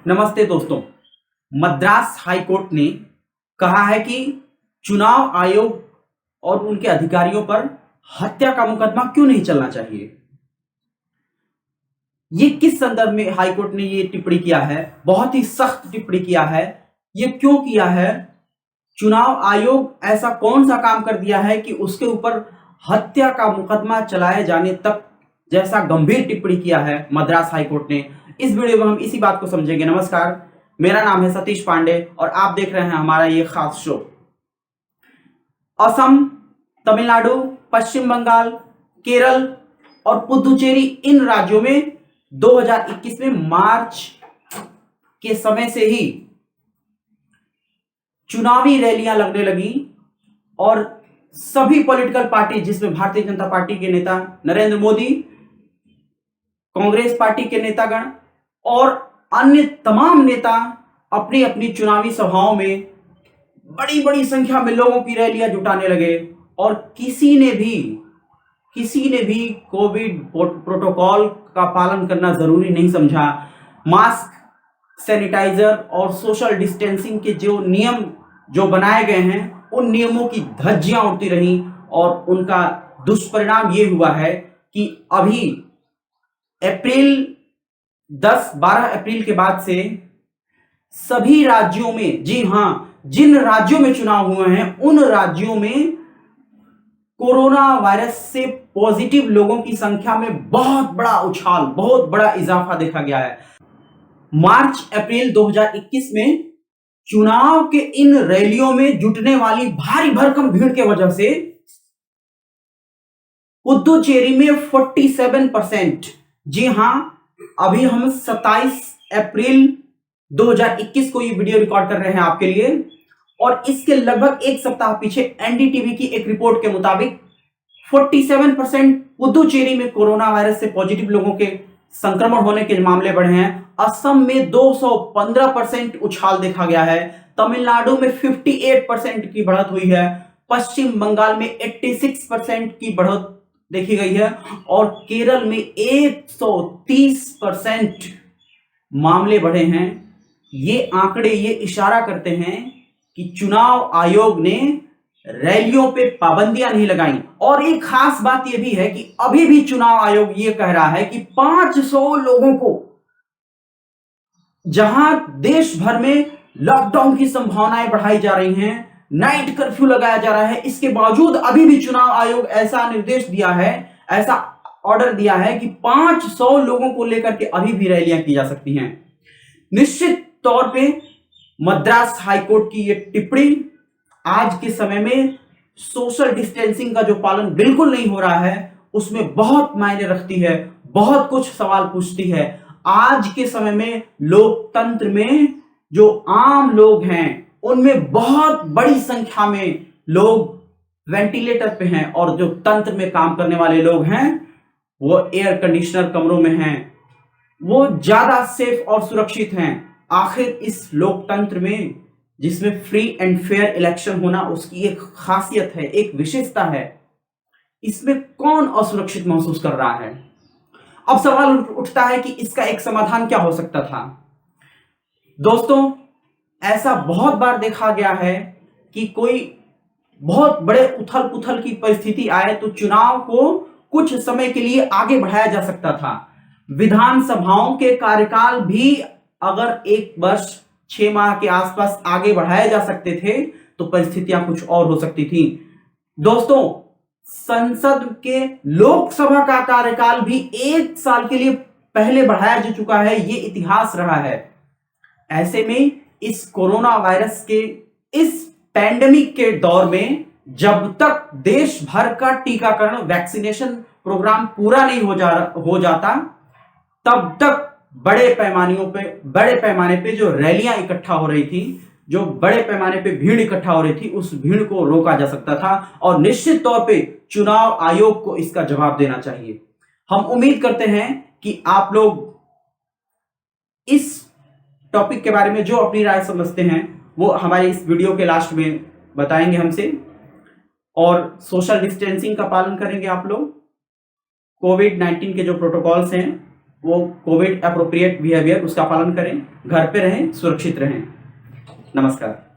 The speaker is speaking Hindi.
नमस्ते दोस्तों। मद्रास हाई कोर्ट ने कहा है कि चुनाव आयोग और उनके अधिकारियों पर हत्या का मुकदमा क्यों नहीं चलना चाहिए। ये किस संदर्भ में हाई कोर्ट ने ये टिप्पणी किया है? बहुत ही सख्त टिप्पणी किया है। ये क्यों किया है? चुनाव आयोग ऐसा कौन सा काम कर दिया है कि उसके ऊपर हत्या का मुकदमा चलाए जाने तक जैसा गंभीर टिप्पणी किया है मद्रास हाई कोर्ट ने। इस वीडियो में हम इसी बात को समझेंगे। नमस्कार, मेरा नाम है सतीश पांडे और आप देख रहे हैं हमारा ये खास शो। असम, तमिलनाडु, पश्चिम बंगाल, केरल और पुदुचेरी, इन राज्यों में 2021 में मार्च के समय से ही चुनावी रैलियां लगने लगी और सभी पॉलिटिकल पार्टी, जिसमें भारतीय जनता पार्टी के नेता नरेंद्र मोदी, कांग्रेस पार्टी के नेतागण और अन्य तमाम नेता अपनी अपनी चुनावी सभाओं में बड़ी बड़ी संख्या में लोगों की रैलियां जुटाने लगे और किसी ने भी कोविड प्रोटोकॉल का पालन करना जरूरी नहीं समझा। मास्क, सैनिटाइजर और सोशल डिस्टेंसिंग के जो नियम जो बनाए गए हैं, उन नियमों की धज्जियां उड़ती रहीं और उनका दुष्परिणाम ये हुआ है कि अभी अप्रैल 10-12 अप्रैल के बाद से सभी राज्यों में, जी हां, जिन राज्यों में चुनाव हुए हैं उन राज्यों में कोरोना वायरस से पॉजिटिव लोगों की संख्या में बहुत बड़ा उछाल, बहुत बड़ा इजाफा देखा गया है। मार्च अप्रैल 2021 में चुनाव के इन रैलियों में जुटने वाली भारी भरकम भीड़ के वजह से पुदुचेरी में 47%, जी हां, अभी हम 27 अप्रैल 2021 को ये वीडियो रिकॉर्ड कर रहे हैं आपके लिए, और इसके लगभग एक सप्ताह पीछे एनडीटीवी की एक रिपोर्ट के मुताबिक 47% पुदुचेरी में कोरोना वायरस से पॉजिटिव लोगों के संक्रमण होने के मामले बढ़े हैं। असम में 215% उछाल देखा गया है। तमिलनाडु में 58% की बढ़त हुई है। पश्चिम बंगाल में 86% की बढ़त देखी गई है और केरल में 130% मामले बढ़े हैं। ये आंकड़े ये इशारा करते हैं कि चुनाव आयोग ने रैलियों पे पाबंदियां नहीं लगाई। और एक खास बात यह भी है कि अभी भी चुनाव आयोग ये कह रहा है कि 500 लोगों को, जहां देश भर में लॉकडाउन की संभावनाएं बढ़ाई जा रही हैं, नाइट कर्फ्यू लगाया जा रहा है, इसके बावजूद अभी भी चुनाव आयोग ऐसा निर्देश दिया है, ऐसा ऑर्डर दिया है कि 500 लोगों को लेकर के अभी भी रैलियां की जा सकती हैं। निश्चित तौर पे मद्रास हाईकोर्ट की यह टिप्पणी आज के समय में सोशल डिस्टेंसिंग का जो पालन बिल्कुल नहीं हो रहा है, उसमें बहुत मायने रखती है, बहुत कुछ सवाल पूछती है। आज के समय में लोकतंत्र में जो आम लोग हैं, उनमें बहुत बड़ी संख्या में लोग वेंटिलेटर पे हैं और जो तंत्र में काम करने वाले लोग हैं वो एयर कंडीशनर कमरों में हैं, वो ज्यादा सेफ और सुरक्षित हैं। आखिर इस लोकतंत्र में, जिसमें फ्री एंड फेयर इलेक्शन होना उसकी एक खासियत है, एक विशेषता है, इसमें कौन असुरक्षित महसूस कर रहा है? अब सवाल उठता है कि इसका एक समाधान क्या हो सकता था। दोस्तों, ऐसा बहुत बार देखा गया है कि कोई बहुत बड़े उथल पुथल की परिस्थिति आए तो चुनाव को कुछ समय के लिए आगे बढ़ाया जा सकता था। विधानसभाओं के कार्यकाल भी अगर 1 वर्ष 6 माह के आसपास आगे बढ़ाए जा सकते थे तो परिस्थितियां कुछ और हो सकती थी। दोस्तों, संसद के लोकसभा का कार्यकाल भी 1 साल के लिए पहले बढ़ाया जा चुका है, ये इतिहास रहा है। ऐसे में इस कोरोना वायरस के इस पैंडेमिक के दौर में जब तक देश भर का टीकाकरण, वैक्सीनेशन प्रोग्राम पूरा नहीं हो जाता, तब तक बड़े पैमाने पे जो रैलियां इकट्ठा हो रही थी, जो बड़े पैमाने पे भीड़ इकट्ठा हो रही थी, उस भीड़ को रोका जा सकता था और निश्चित तौर पे चुनाव आयोग को इसका जवाब देना चाहिए। हम उम्मीद करते हैं कि आप लोग इस टॉपिक के बारे में जो अपनी राय समझते हैं वो हमारे इस वीडियो के लास्ट में बताएंगे हमसे, और सोशल डिस्टेंसिंग का पालन करेंगे आप लोग। कोविड-19 के जो प्रोटोकॉल्स हैं वो कोविड अप्रोप्रिएट बिहेवियर उसका पालन करें, घर पे रहें, सुरक्षित रहें। नमस्कार।